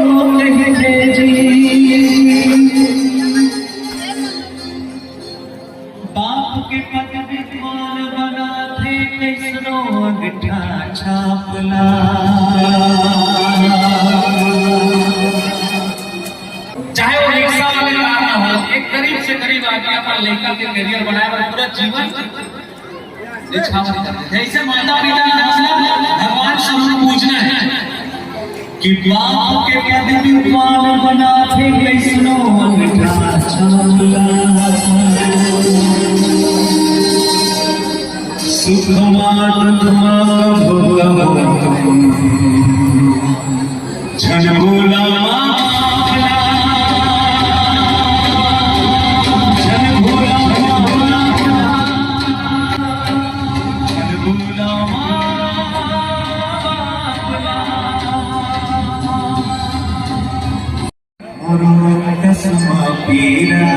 कहते जी बाप के पद विद्वान बना थे कैसनो अंगठा छापला चाहे वो रिक्शा वाले ना हो एक गरीब से गरीब आदमी अपना लड़का के करियर बनाए और पूरा जीवन निछावर करते हैं। ऐसे माता पिता का मतलब भगवान सबको पूजना है कि बाप के पद विद्वान बना थे कैसनो अंगठा छापला सुखमान छन भोला पीरा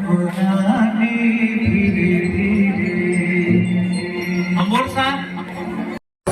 बुरानी धीरे धीरे अमोल साहब